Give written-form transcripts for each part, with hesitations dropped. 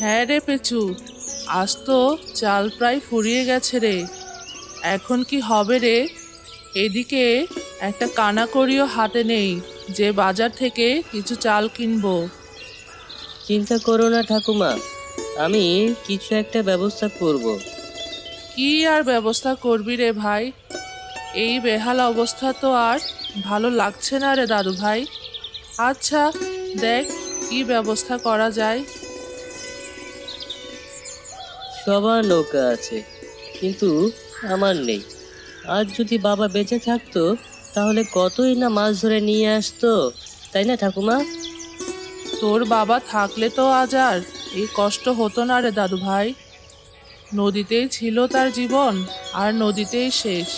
হ্যাঁ রে পেঁচু, আজ তো চাল প্রায় ফুরিয়ে গেছে রে। এখন কি হবে রে? এদিকে একটা কানাকড়িও হাতে নেই যে বাজার থেকে কিছু চাল কিনবো। চিন্তা করো না ঠাকুমা, আমি কিছু একটা ব্যবস্থা করব। কি আর ব্যবস্থা করবি রে ভাই? এই বেহাল অবস্থা তো আর ভালো লাগছে না রে দাদু ভাই। আচ্ছা, দেখ কি ব্যবস্থা করা যায়। সবার নৌকা আছে, কিন্তু আমার নেই। আজ যদি বাবা বেঁচে থাকতো তাহলে কতই না মাছ ধরে নিয়ে আসতো, তাই না ঠাকুমা? তোর বাবা থাকলে তো আজ আর এই কষ্ট হতো না রে দাদু ভাই। নদীতেই ছিল তার জীবন, আর নদীতেই শেষ।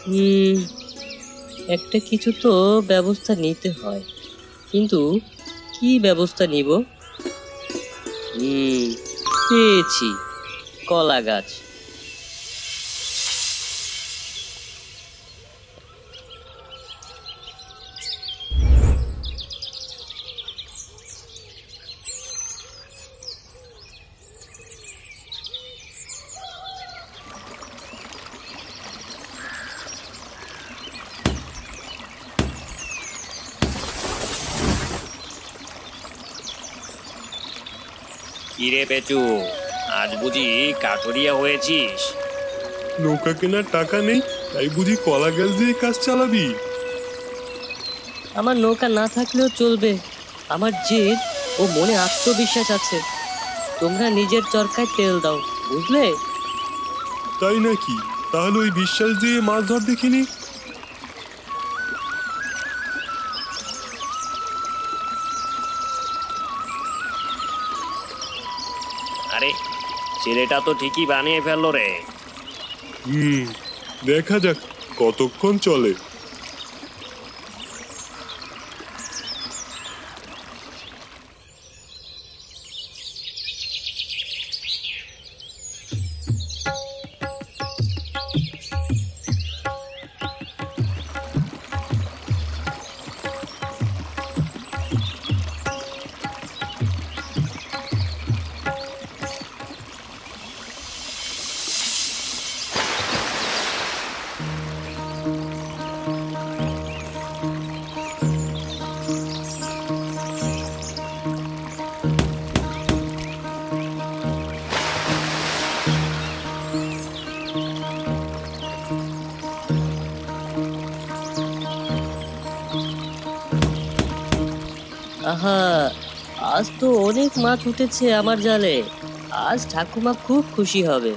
হুম, একটা কিছু তো ব্যবস্থা নিতে হয়, কিন্তু কি ব্যবস্থা নিব? হুম, পেয়েছি, কলা গাছ। কিরে পেঁচু, আজ বুঝি কাঠুরিয়া হয়েছিস? নৌকা কেনার টাকা নেই, তাই বুঝি কলা গাছ দিয়ে কাজ চালাবি? আমার নৌকা না থাকলেও চলবে, আমার জেদ ও মনে আত্মবিশ্বাস আছে। তোমরা নিজের চরকায় তেল দাও, বুঝলে? তাই নাকি? তাহলে ওই বিশ্বাস দিয়ে মাছ ধর দেখিনি। আরে, ছেলেটা তো ঠিকই বানিয়ে ফেললো রে। দেখা যাক কতক্ষণ চলে। আহা, আজ তো অনেক মাছ উঠেছে আমার জালে। আজ ঠাকুমা খুব খুশি হবে।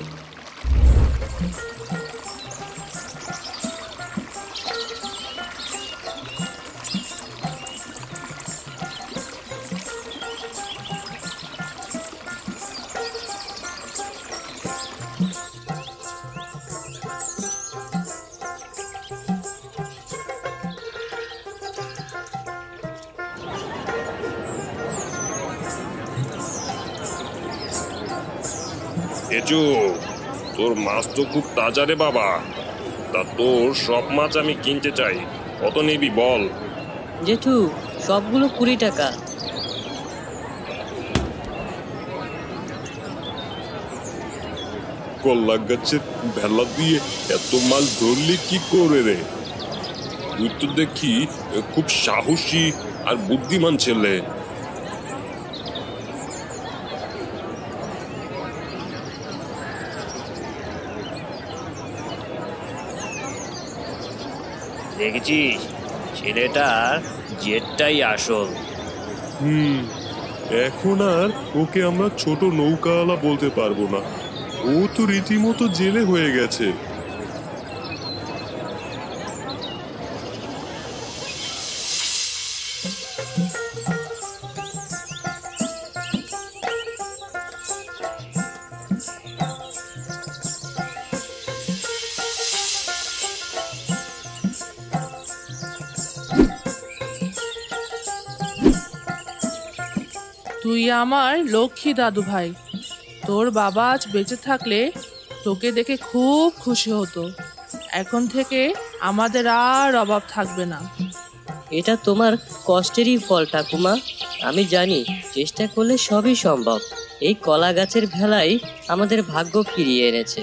পেঁচু, তোর মাছ তো খুব তাজা রে বাবা। তা তোর সব মাছ আমি কিনতে চাই, কত নিবি বল? জেঠু, সবগুলো 20 টাকা। কলা গাছের ভেলা দিয়ে এত মাছ ধরলি কি করে রে? তুই তো দেখি খুব সাহসী আর বুদ্ধিমান ছেলে। দেখেছিস, ছেলেটার জেদটাই আসল। এখন আর ওকে আমরা ছোট নৌকাওয়ালা বলতে পারবো না। ও তো রীতিমতো জেলে হয়ে গেছে। তুই আমার লক্ষ্মী দাদু ভাই। তোর বাবা আজ বেঁচে থাকলে তোকে দেখে খুব খুশি হতো। এখন থেকে আমাদের আর অভাব থাকবে না। এটা তোমার কষ্টেরই ফল ঠাকুমা। আমি জানি চেষ্টা করলে সবই সম্ভব। এই কলা গাছের ভেলাই আমাদের ভাগ্য ফিরিয়ে এনেছে।